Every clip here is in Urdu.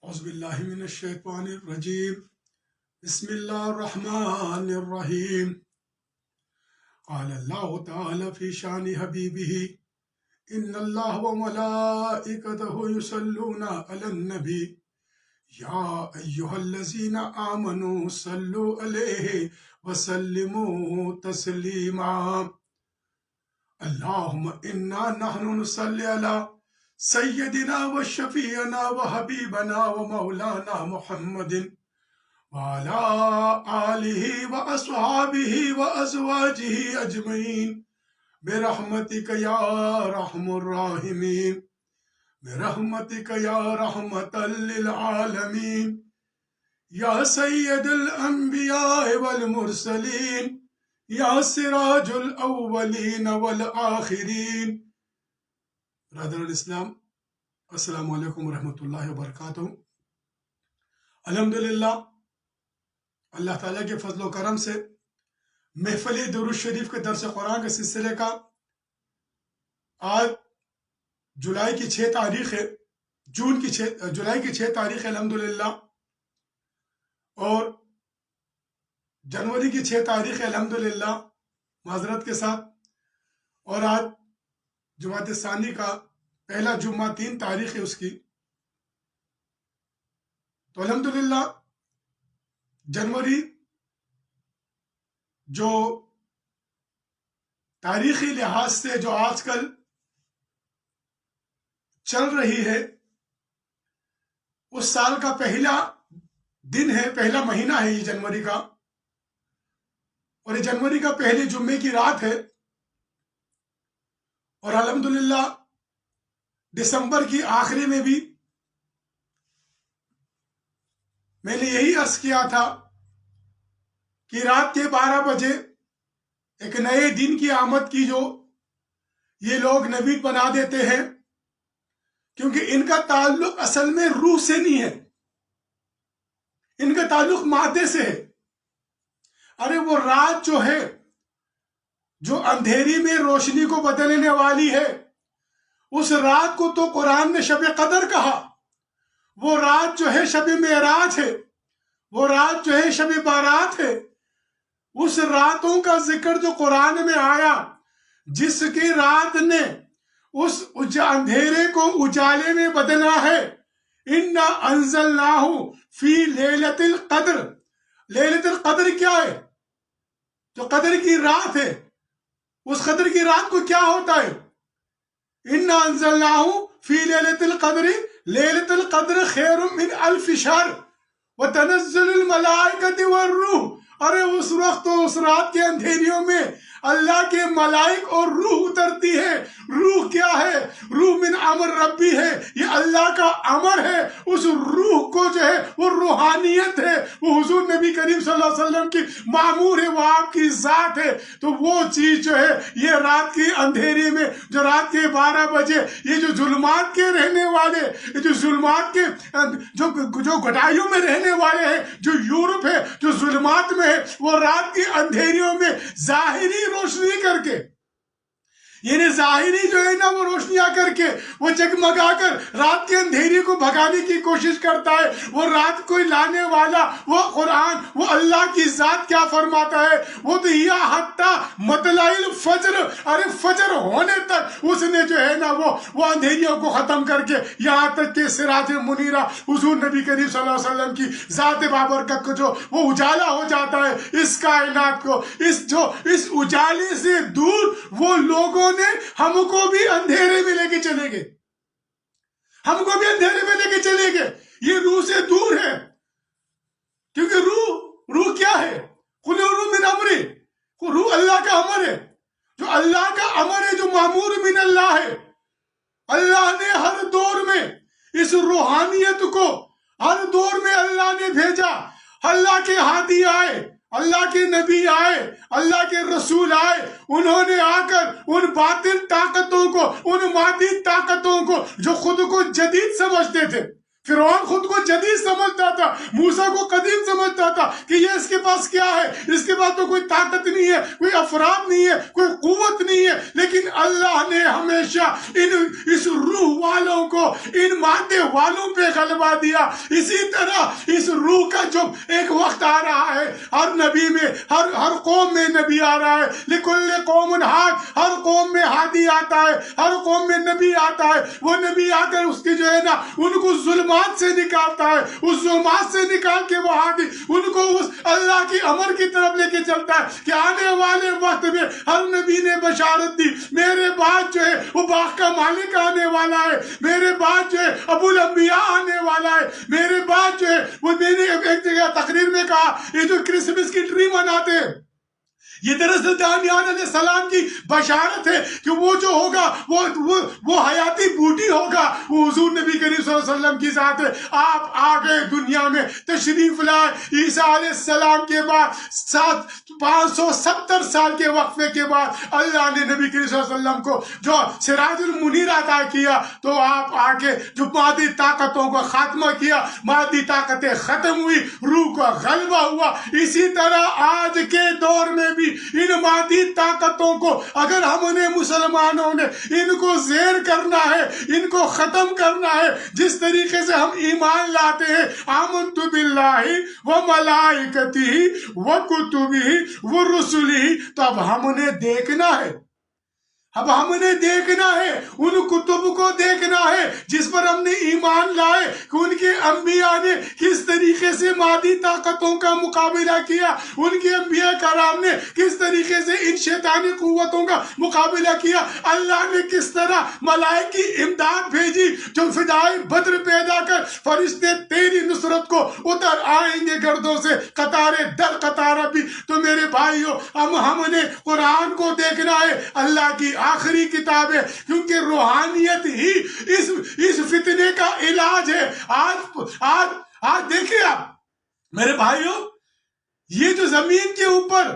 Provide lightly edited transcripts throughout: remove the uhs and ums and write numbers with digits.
اعوذ باللہ من الشیطان الرجیم بسم اللہ الرحمن الرحیم قال اللہ تعالی فی شان حبیبہ ان اللہ وملائکتہ یصلون علی النبی یا ایہا الذین آمنوا صلوا علیہ وسلموا تسلیما اللہم انا نحن نصلی علی سیدنا و شفیعنا و حبیبنا و مولانا محمد وعلى آلہ و اصحابہ و ازواجہ اجمعین برحمتک یا رحم الراحمین برحمتک یا رحمت للعالمین یا سید الانبیاء والمرسلین یا سراج الاولین والآخرین۔ برادر الاسلام، السلام علیکم ورحمۃ اللہ وبرکاتہ۔ الحمدللہ اللہ تعالیٰ کے فضل و کرم سے محفل درود شریف کے درس قرآن کے سلسلے کا آج جولائی کی 6 تاریخ ہے، جولائی کی 6 تاریخ ہے الحمدللہ، اور جنوری کی 6 تاریخ ہے الحمدللہ معذرت کے ساتھ، اور آج جماعت ثانی کا پہلا جمعہ 3 تاریخ ہے اس کی۔ تو الحمدللہ جنوری جو تاریخی لحاظ سے جو آج کل چل رہی ہے، اس سال کا پہلا دن ہے، پہلا مہینہ ہے یہ جنوری کا، اور یہ جنوری کا پہلے جمعے کی رات ہے، اور الحمدللہ دسمبر کی آخری میں بھی میں نے یہی عرض کیا تھا کہ رات کے 12 بجے ایک نئے دن کی آمد کی جو یہ لوگ نوید بنا دیتے ہیں، کیونکہ ان کا تعلق اصل میں روح سے نہیں ہے، ان کا تعلق مادے سے ہے۔ ارے وہ رات جو ہے، جو اندھیری میں روشنی کو بدلنے والی ہے، اس رات کو تو قرآن نے شب قدر کہا۔ وہ رات جو ہے شب معراج ہے، وہ رات جو ہے شب بارات ہے۔ اس راتوں کا ذکر جو قرآن میں آیا، جس کی رات نے اس اندھیرے کو اجالے میں بدلا ہے، انا انزلناہ فی لیلۃ القدر۔ لیلۃ القدر کیا ہے؟ جو قدر کی رات ہے، اس قدر کی رات کو کیا ہوتا ہے؟ انا انزلناہ فی لیلۃ القدر، لیلۃ القدر خیر من الف شہر وتنزل الملائکۃ والروح۔ ارے اس وقت و اس رات کے اندھیریوں میں اللہ کے ملائک اور روح اترتی ہے۔ روح کیا ہے؟ روح من امر ربی ہے، یہ اللہ کا امر ہے۔ اس روح کو جو ہے وہ روحانیت ہے، وہ حضور نبی کریم صلی اللہ علیہ وسلم کی معمور ہے، وہ آپ کی ذات ہے۔ تو وہ چیز جو ہے یہ رات کی اندھیری میں، جو رات کے 12 بجے یہ جو ظلمات کے رہنے والے، یہ جو ظلمات کے جو گٹائیوں میں رہنے والے ہیں، جو یورپ ہے، جو ظلمات میں ہے، وہ رات کی اندھیریوں میں ظاہری روشنی کر کے، یعنی ظاہری جو ہے نا وہ روشنیاں کر کے، وہ جگمگا کر رات کے اندھیری کو بھگانے کی کوشش کرتا ہے۔ وہ رات کو لانے والا وہ قرآن، وہ اللہ کی ذات کیا فرماتا ہے؟ وہ تو یا حتی مطلع الفجر، ارے فجر ہونے تک اس نے جو ہے نا وہ اندھیریوں کو ختم کر کے یہاں تک کہ سراج منیرہ حضور نبی کریم صلی اللہ علیہ وسلم کی ذات بابرکت کو جو وہ اجالا ہو جاتا ہے اس کائنات کو، اس اجالے سے دور وہ لوگوں نے ہم کو بھی اندھیرے میں لے کے چلے گئے، ہم کو بھی اندھیرے میں لے کے چلے گئے۔ یہ روح سے دور ہے، کیونکہ روح کیا ہے؟ قل روح من امری، روح اللہ کا امر ہے، جو اللہ کا امر ہے، جو معمور من اللہ ہے۔ اللہ نے ہر دور میں اس روحانیت کو، ہر دور میں اللہ نے بھیجا۔ اللہ کے ہادی آئے، اللہ کے نبی آئے، اللہ کے رسول آئے، انہوں نے آ کر ان باطل طاقتوں کو، ان مادی طاقتوں کو جو خود کو جدید سمجھتے تھے، فرعون خود کو جدید سمجھتا تھا، موسیٰ کو قدیم سمجھتا تھا کہ یہ اس کے پاس کیا ہے، اس کے پاس تو کوئی طاقت نہیں ہے، کوئی افراد نہیں ہے، کوئی قوت نہیں ہے. لیکن اللہ نے ہمیشہ اس روح والوں کو ان مادے والوں پہ غلبہ دیا. اسی طرح اس روح کا جو ایک وقت آ رہا ہے، ہر نبی میں ہر قوم میں نبی آ رہا ہے. لکل قوم ہاد، ہر قوم میں ہادی آتا ہے، ہر قوم میں نبی آتا ہے. وہ نبی آ کر اس کی جو ہے نا ان کو ظلمات سے نکالتا ہے، اس ظلمات سے نکال کے وہ ہادی ان کو اس اللہ کی امر کی طرف لے کے چلتا ہے کہ آنے والے وقت میں ہر نبی نے بشارت دی میرے بعد جو ہے وہ باغ کا مالک آنے والا ہے، میرے بعد جو ہے ابو الانبیاء آنے والا ہے، میرے بعد جو ہے وہ میں نے ایک جگہ تقریر میں کہا یہ جو کرسمس کی ٹری مناتے ہیں یہ دراصل دانیال علیہ السلام کی بشارت ہے کہ وہ جو ہوگا وہ حیاتی بوٹی ہوگا، وہ حضور نبی کریم صلی اللہ علیہ وسلم کی ذات ہے. آپ آگئے دنیا میں تشریف لائے عیسیٰ علیہ السلام کے بعد 570 سال کے وقفے کے بعد اللہ نے نبی کریم صلی اللہ علیہ وسلم کو جو سراج المنیر عطا کیا تو آپ آگے جو مادی طاقتوں کو خاتمہ کیا، مادی طاقتیں ختم ہوئی، روح کا غلبہ ہوا. اسی طرح آج کے دور میں بھی ان مادی طاقتوں کو اگر ہم نے مسلمانوں نے ان کو زیر کرنا ہے، ان کو ختم کرنا ہے، جس طریقے سے ہم ایمان لاتے ہیں آمنت باللہ و ملائکتہ و کتبہ و رسلہ، تو اب ہم نے دیکھنا ہے، اب ہم نے دیکھنا ہے، ان کتب کو دیکھنا ہے جس پر ہم نے ایمان لائے کہ ان کے انبیاء نے کس طریقے سے مادی طاقتوں کا مقابلہ کیا، ان کے انبیاء کرام نے کس طریقے سے ان شیطانی قوتوں کا مقابلہ کیا. اللہ نے کس طرح ملائکہ کی امداد بھیجی جو فدائے بدر پیدا کر فرشتے تیری نصرت کو اتر آئیں گے گردوں سے قطارے در قطار. بھی تو میرے بھائیو ہم نے قرآن کو دیکھنا ہے، اللہ کی آخری کتاب ہے، کیونکہ روحانیت ہی اس فتنے کا علاج ہے. آج دیکھیں آپ میرے بھائیو، یہ جو زمین کے اوپر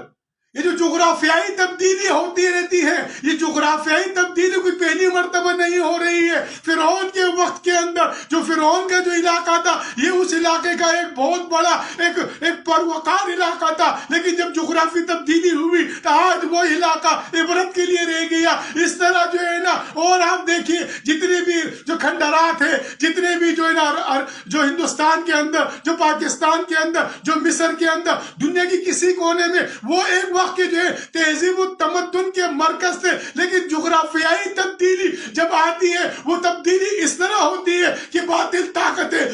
یہ جو جغرافیائی تبدیلی ہوتی رہتی ہے، یہ جغرافیائی تبدیلی کوئی پہلی مرتبہ نہیں ہو رہی ہے. فرعون کے وقت کے اندر جو فرعون کا جو علاقہ تھا یہ اس علاقے کا ایک بہت بڑا ایک پروقار علاقہ تھا، لیکن جب جغرافی تبدیلی ہوئی تو آج وہ علاقہ عبرت کے لیے رہ گیا. اس طرح جو ہے نا، اور آپ دیکھیے جتنے بھی جو کھنڈرات ہیں، جتنے بھی جو ہے نا جو ہندوستان کے اندر، جو پاکستان کے اندر، جو مصر کے اندر، دنیا کی کسی کونے میں وہ ایک وقت کے جو ہے تہذیب و تمدن کے مرکز تھے، لیکن جغرافیائی تبدیلی جب آتی ہے وہ تبدیلی اس طرح ہوتی ہے کہ باطل طاقتیں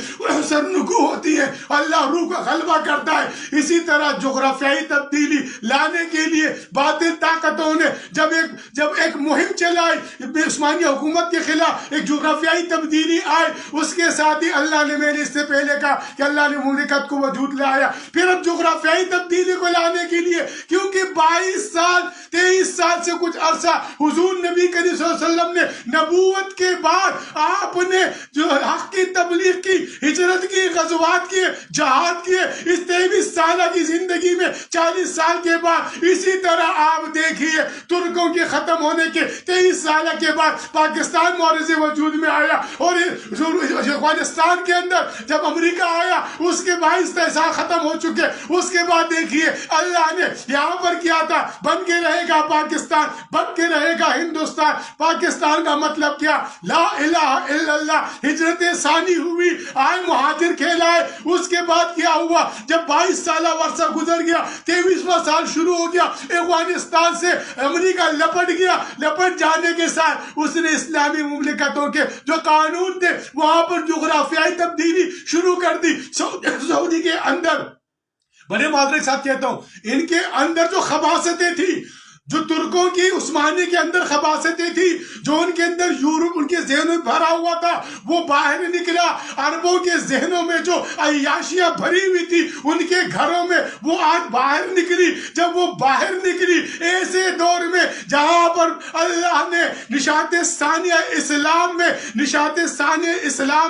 سرنگو ہوتی ہے، اللہ روح کا غلبہ کرتا ہے. اسی طرح جغرافیائی تبدیلی لانے کے لیے باطل طاقتوں نے جب ایک مہم چلائی عثمانی حکومت کے خلاف، ایک جغرافیائی تبدیلی آئی، اس کے ساتھ ہی اللہ نے، میں نے اس سے پہلے کہا کہ اللہ نے مملکت کو وجود لایا. پھر اب جغرافیائی تبدیلی کو لانے کے لیے کیونکہ 22 سال 23 سال سے کچھ عرصہ حضور نبی کریم صلی اللہ علیہ وسلم نے نبوت کے بعد آپ نے جو حق کی تبلیغ کی، ہجرت کی، غزوات کی، جہاد کیے، اس 23 سالہ کی زندگی میں 40 سال کے بعد اسی طرح آپ دیکھیے ترکوں کے ختم ہونے کے 23 سالہ کے بعد پاکستان معرض وجود میں آیا، اور افغانستان کے اندر جب امریکہ آیا اس کے 22 سال ختم ہو چکے. اس کے بعد دیکھیے اللہ نے یہاں پر کیا تھا، بن کے رہے گا پاکستان، بن کے رہے گا ہندوستان. پاکستان کا مطلب کیا؟ لا الہ الا اللہ. ہجرت ثانی ہوئی، آئے مہاجر کہلائے. اس کے بعد کیا ہوا؟ جب 22 سالہ عرصہ گزر گیا، 23واں سال شروع ہو گیا، افغانستان سے امریکہ لپٹ گیا. لپٹ جانے کے ساتھ اس نے اسلامی مملکتوں کے جو قانون تھے وہاں پر جغرافیائی تبدیلی شروع کر دی. سعودی کے اندر بڑے معذرت کے ساتھ کہتا ہوں، ان کے اندر جو خباثتیں تھی، جو ترکوں کی عثمانی کے اندر خباثتیں تھی، جو ان کے اندر یورپ ان کے ذہنوں میں بھرا ہوا تھا، وہ باہر نکلا. عربوں کے ذہنوں میں جو عیاشیاں بھری ہوئی تھی ان کے گھروں میں وہ آج باہر نکلی. جب وہ باہر نکلی ایسے دور میں جہاں پر اللہ نے نشاط ثانیہ اسلام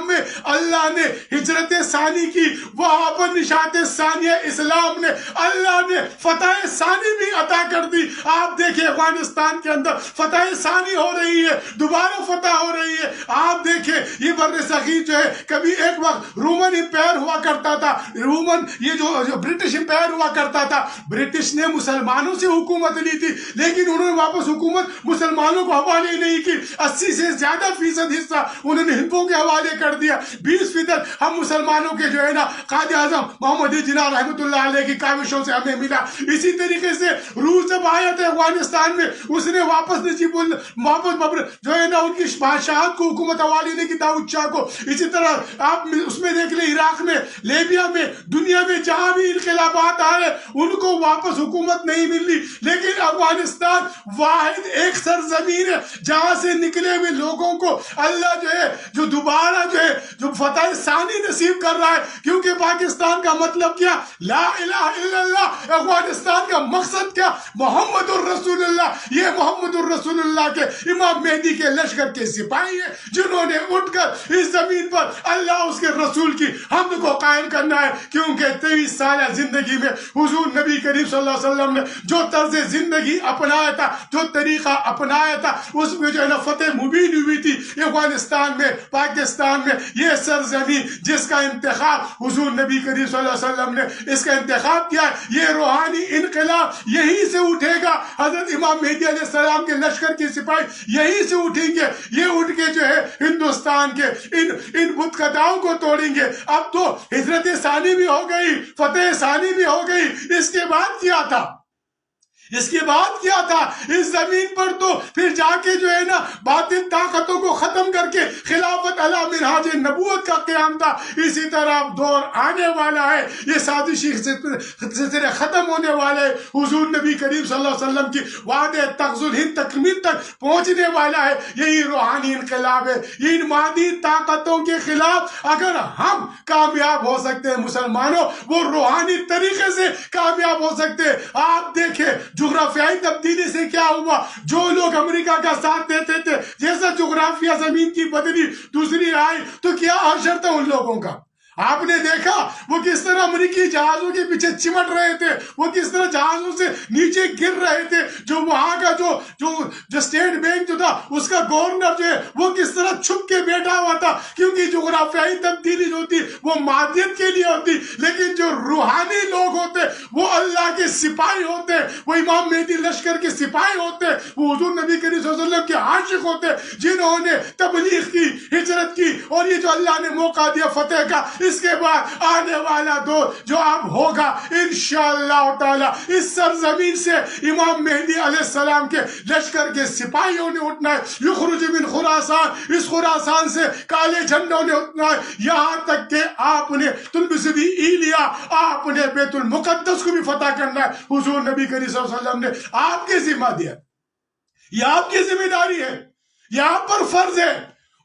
میں اللہ نے ہجرت ثانی کی، وہاں پر نشاط ثانیہ اسلام نے اللہ نے فتح ثانی بھی عطا کر دی. آپ دیکھیں افغانستان کے اندر فتح ثانی ہو رہی ہے، دوبارہ فتح ہو رہی ہے. آپ دیکھیں یہ بر صغیر جو ہے کبھی ایک وقت رومن امپائر ہوا کرتا تھا، یہ جو برٹش امپائر ہوا کرتا تھا. برٹش نے مسلمانوں سے حکومت لی تھی لیکن انہوں نے واپس حکومت مسلمانوں کو حوالے نہیں کی. 80 سے زیادہ فیصد حصہ انہوں نے ہندوؤں کے حوالے کر دیا. 20% ہم مسلمانوں کے جو ہے نا قائد اعظم محمد جناح رحمۃ اللہ علیہ کی کاوشوں سے ہمیں ملا. اسی طریقے سے روس جب آیا تھا افغانستان میں، اس نے واپس جو ہے نا ان کی بادشاہت کو حکومت حوالے نے کی داؤد شاہ کو. اسی طرح آپ اس میں دیکھ لیں عراق میں، لیبیا میں، دنیا میں جہاں بھی انقلابات آ رہے ان کو واپس حکومت نہیں ملی. لیکن افغانستان واحد ایک سرزمین ہے جہاں سے نکلے ہوئے لوگوں کو اللہ جو ہے جو دوبارہ جو ہے جو فتح ثانی نصیب کر رہا ہے. کیونکہ پاکستان کا مطلب کیا؟ لا الہ الا اللہ. افغانستان کا مقصد کیا؟ محمد الرسول اللہ. یہ محمد الرسول اللہ کے امام مہدی کے لشکر کے سپاہی ہیں جنہوں نے اٹھ کر اس زمین پر اللہ اس کے رسول کی حمد کو قائم کرنا ہے. کیونکہ 23 سالہ زندگی میں حضور نبی کریم صلی اللہ علیہ وسلم نے جو طرز زندگی اپنایا تھا، جو طریقہ اپنایا تھا، اس میں جو ہے نا فتح مبین ہوئی تھی. افغانستان میں، پاکستان میں یہ سرزمین جس کا انتخاب حضور نبی کریم صلی اللہ علیہ وسلم نے اس کا انتخاب کیا ہے، یہ روحانی انقلاب یہیں سے اٹھے گا. حضرت امام مہدی علیہ السلام کے لشکر کے سپاہی یہیں سے اٹھیں گے. یہ اٹھ کے جو ہے ہندوستان کے ان بت قداؤں کو توڑیں گے. اب تو ہجرت ثانی بھی ہو گئی، فتح ثانی بھی ہو گئی. اس کے بعد کیا تھا؟ اس کے بعد کیا تھا؟ اس زمین پر تو پھر جا کے جو ہے نا باطل طاقتوں کو ختم کر کے خلافت علی منہاج نبوت کا قیام تھا. اسی طرح دور آنے والا ہے، یہ سازشی سلسلے ختم ہونے والے. حضور نبی کریم صلی اللہ علیہ وسلم کی وعدہ تغز الہند تکمیل تک پہنچنے والا ہے. یہی روحانی انقلاب ہے. ان مادی طاقتوں کے خلاف اگر ہم کامیاب ہو سکتے ہیں مسلمانوں، وہ روحانی طریقے سے کامیاب ہو سکتے ہیں. آپ دیکھیں جغرافیائی تبدیلی سے کیا ہوا. جو لوگ امریکہ کا ساتھ دیتے تھے، جیسا جغرافیہ زمین کی بدلی دوسری آئی تو کیا حشر تھا ان لوگوں کا. آپ نے دیکھا وہ کس طرح امریکی جہازوں کے پیچھے چمٹ رہے تھے، وہ کس طرح جہازوں سے نیچے گر رہے تھے. جو وہاں کا جو اسٹیٹ بینک جو تھا اس کا گورنر جو ہے وہ کس طرح چھپ کے بیٹھا ہوا تھا. کیونکہ جغرافیائی تبدیلی جو ہوتی وہ مادیت کے لیے ہوتی، لیکن جو روحانی لوگ ہوتے وہ اللہ کے سپاہی ہوتے، وہ امام مہدی لشکر کے سپاہی ہوتے، وہ حضور نبی کریم صلی اللہ علیہ وسلم کے عاشق ہوتے، جنہوں نے تبلیغ کی، ہجرت کی. اور یہ جو اللہ نے موقع دیا فتح کا، اس کے بعد آنے والا دور جو اب ہوگا انشاءاللہ تعالی اس سرزمین سے امام مہدی علیہ السلام کے لشکر کے سپاہیوں نے اٹھنا ہے. یخرج من خراسان، اس خراسان سے کالے جھنڈوں نے اٹھنا ہے. یہاں تک کہ آپ نے تلبس بھی ایلیا، آپ نے بیت المقدس کو بھی فتح کرنا ہے. حضور نبی کریم صلی اللہ علیہ وسلم نے آپ کے ذمہ دیا، یہ آپ کی ذمہ داری ہے، یہ آپ پر فرض ہے.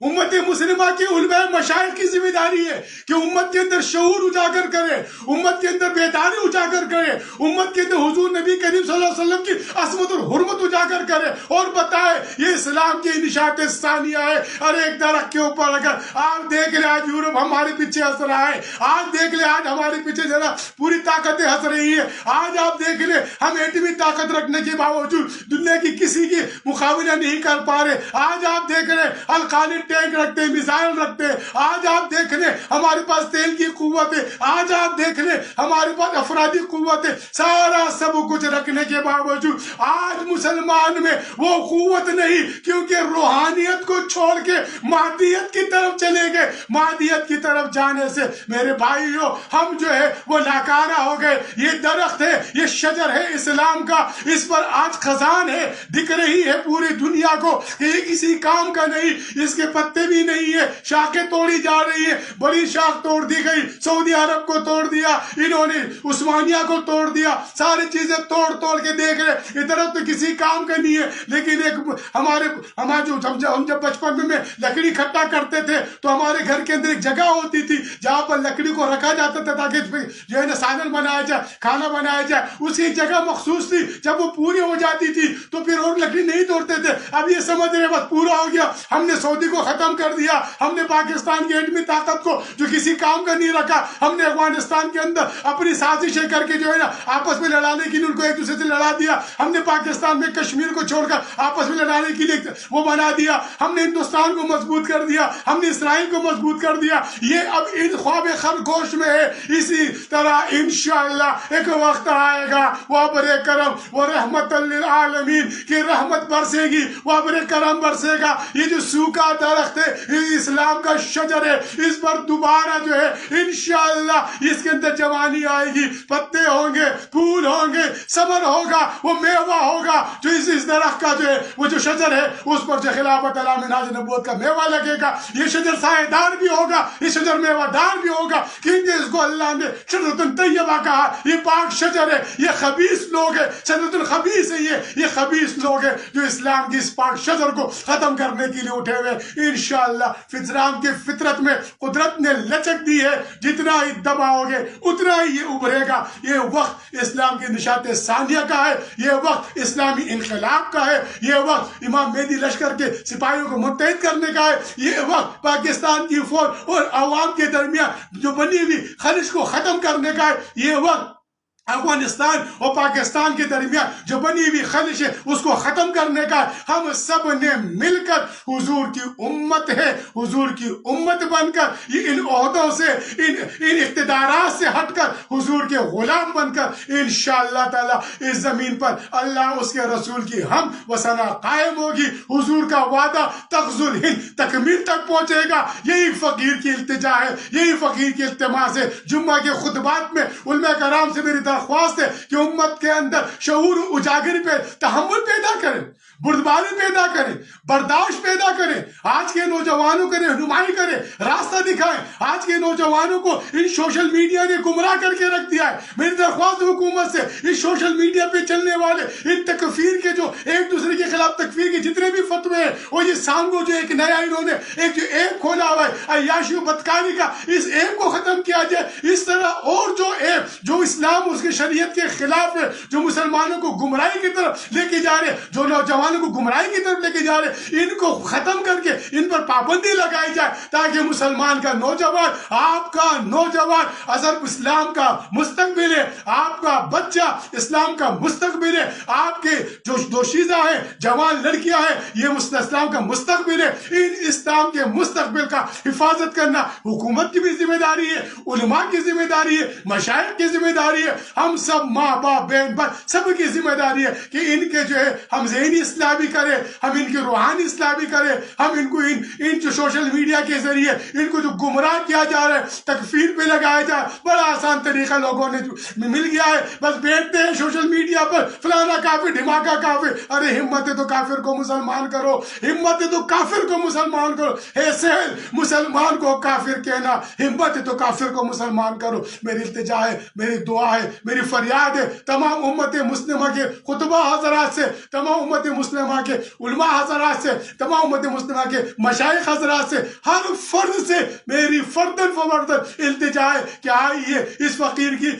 امت مسلمہ کے علماء مشائخ کی ذمہ داری ہے کہ امت کے اندر شعور اجاگر کرے، امت کے اندر بیداری اجاگر کرے، امت کے اندر حضور نبی کریم صلی اللہ علیہ وسلم کی عظمت اور حرمت اجاگر کرے اور بتائے یہ اسلام کی نشاط ثانیہ ہے. اور ایک درخت کے اوپر اگر آپ دیکھ لیں آج یورپ ہمارے پیچھے ہنس رہا ہے، آج دیکھ لیں آج ہمارے پیچھے ذرا پوری طاقتیں ہنس رہی ہے. آج آپ دیکھ لیں ہم ایٹمی طاقت رکھنے کے باوجود دنیا کی کسی کی مقابلہ نہیں کر پا رہے. آج آپ دیکھ رہے القاعدہ ٹینک رکھتے ہیں، میزائل رکھتے ہیں. آج آپ دیکھ لیں ہمارے پاس تیل کی قوت ہے، آج آپ دیکھ لیں ہمارے پاس افرادی قوت ہے. سارا سب کچھ رکھنے کے باوجود آج مسلمان میں وہ قوت نہیں، کیونکہ روحانیت کو چھوڑ کے مادیت کی طرف چلے گئے. مادیت کی طرف جانے سے میرے بھائیوں ہم جو ہے وہ لاکارہ ہو گئے. یہ درخت ہے، یہ شجر ہے اسلام کا، اس پر آج خزان ہے، دکھ رہی ہے پوری دنیا کو. یہ کسی کام کا نہیں، اس کے پتے بھی نہیں ہے، شاخیں توڑی جا رہی ہے. بڑی شاخ توڑ دی گئی، سعودی عرب کو توڑ دیا انہوں نے، عثمانیہ کو توڑ دیا، ساری چیزیں توڑ کے دیکھ رہے. ادھر تو کسی کام کا نہیں ہے. لیکن ایک ہمارے جو ہم جب بچپن میں لکڑی کھٹا کرتے تھے تو ہمارے گھر کے اندر ایک جگہ ہوتی تھی جہاں پر لکڑی کو رکھا جاتا تھا تاکہ جو ہے نا سالن بنایا جائے، کھانا بنایا جائے. اس کی جگہ مخصوص تھی، جب وہ پوری ہو جاتی تھی تو پھر اور لکڑی نہیں توڑتے تھے. اب یہ سمجھ رہے بس پورا ہو گیا، ہم نے سعودی کو ختم کر دیا. ہم نے پاکستان کی ایٹمی طاقت کو جو کسی کام کا نہیں رکھا, ہم نے افغانستان کے اندر اپنی سازشیں کر کے جو ہے نا آپس میں لڑانے کے لیے ان کو ایک دوسرے سے لڑا دیا. ہم نے پاکستان میں کشمیر کو چھوڑ کر آپس میں لڑانے کے لیے وہ بنا دیا. ہم نے ہندوستان کو مضبوط کر دیا, ہم نے اسرائیل کو مضبوط کر دیا. یہ اب ان خواب خرگوش میں ہے. اسی طرح انشاءاللہ ایک وقت آئے گا وہ بر کرم وہ رحمت للعالمین کی رحمت برسے گی, وہ بر کرم برسے گا. یہ جو سوکھا درخت ہے یہ اسلام کا شجر ہے, اس پر دوبارہ جو ہے انشاءاللہ اس کے اندر جوانی آئے گی, پتے ہوں گے, پھول ہوں گے, ثمر ہوگا, وہ میوہ ہوگا. جو اس درخت کا جو ہے وہ جو شجر ہے اس پر جو خلافت علامہ ناز نبوت کا میوہ لگے گا. یہ شجر سایہ دار بھی ہوگا, یہ شجر میوہ دار بھی ہوگا, کیونکہ اس کو اللہ نے شجرۃ طیبہ کہا. یہ پاک شجر ہے, یہ خبیث لوگ ہے, شجرۃ الخبیث ہے. یہ خبیث لوگ ہے جو اسلام کی اس پاک شجر کو ختم کرنے کے لیے اٹھے ہوئے. انشاءاللہ اسلام کی فطرت میں قدرت نے لچک دی ہے, جتنا ہی دباؤ گے اتنا ہی یہ ابھرے گا. یہ وقت اسلام کی نشاط ثانیہ کا ہے, یہ وقت اسلامی انقلاب کا ہے, یہ وقت امام مہدی لشکر کے سپاہیوں کو متحد کرنے کا ہے, یہ وقت پاکستان کی فوج اور عوام کے درمیان جو بنی ہوئی خلش کو ختم کرنے کا ہے, یہ وقت افغانستان اور پاکستان کے درمیان جو بنی ہوئی خلش ہے اس کو ختم کرنے کا. ہم سب نے مل کر حضور کی امت ہے, حضور کی امت بن کر یہ ان عہدوں سے ان اقتدارات سے ہٹ کر حضور کے غلام بن کر انشاءاللہ تعالی اس زمین پر اللہ اس کے رسول کی ہم وسنا قائم ہوگی. حضور کا وعدہ تغزو الہند تکمیل تک پہنچے گا. یہی فقیر کی التجا ہے, یہی فقیر کی التماس ہے. جمعہ کے خطبات میں علماء کرام سے میری درخواست ہے کہ امت کے اندر شعور اجاگر پہ تحمل پیدا کریں, بردباری پیدا کریں, برداشت پیدا کریں. آج کے نوجوانوں کو رہنمائی کریں, راستہ دکھائیں. آج کے نوجوانوں کو ان سوشل میڈیا نے گمراہ کر کے رکھ دیا ہے. میری درخواست حکومت سے اس سوشل میڈیا پہ چلنے والے ان تکفیر کے جو ایک دوسرے کے خلاف تکفیر کے جتنے بھی فتوے ہیں, اور یہ سانگو جو ایک نیا انہوں نے ایک جو ایپ کھولا ہوا ہے عیاشی و بدکاری کا, اس ایپ کو ختم کیا جائے. اس طرح اور جو ایپ جو اسلام اس کی شریعت کے خلاف ہے, جو مسلمانوں کو گمراہی کی طرف لے کے جا رہے, جو نوجوانوں کو گمراہی کی طرف لے کے جا رہے, ان کو ختم کر کے ان پر پابندی لگائی جائے تاکہ مسلمان کا نوجوان, آپ کا نوجوان اگر اسلام کا مستقبل ہے, آپ کا بچہ اسلام کا مستقبل ہے, آپ کے جو دوشیزہ ہیں جوان لڑکیاں ہیں یہ اسلام کا مستقبل ہے. ان اسلام کے مستقبل کا حفاظت کرنا حکومت کی بھی ذمہ داری ہے, علماء کی ذمہ داری ہے, مشائخ کی ذمہ داری ہے, ہم سب ماں باپ بہن بھائی سب کی ذمہ داری ہے کہ ان کے جو ہے ہم ذہنی اصلاح بھی کریں, ہم ان کی روحانی اصلاح بھی کریں. ہم ان کو ان جو سوشل میڈیا کے ذریعے ان کو جو گمراہ کیا جا رہا ہے, تکفیر پہ لگایا جا رہا ہے, بڑا آسان طریقہ لوگوں نے مل گیا ہے. بس بیٹھتے ہیں سوشل میڈیا پر فلانا کافر ڈھماکہ کافر, ارے ہمت ہے تو کافر کو مسلمان کرو, ہمت ہے تو کافر کو مسلمان کرو. ہے سہل مسلمان کو کافر کہنا, ہمت ہے تو کافر کو مسلمان کرو. میری التجا ہے, میری دعا ہے, میری فریاد ہے تمام امت مسلمہ کے خطبہ حضرات سے, تمام امت مسلمہ کے علماء حضرات سے, تمام امت مسلمہ کے مشائخ حضرات سے, ہر فرد سے میری فردن فوردن التجا ہے کہ آئیے اس فقیر کی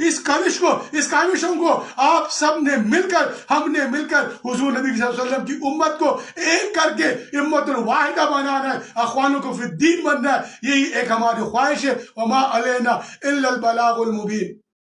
اس کاوش کو, اس کاوشوں کو آپ سب نے مل کر, ہم نے مل کر حضور نبی صلی اللہ علیہ وسلم کی امت کو ایک کر کے امت الواحدہ بنانا ہے, اخوانوں کو فی الدین بننا ہے. یہی ایک ہماری خواہش ہے. وما علینا الا البلاغ المبین.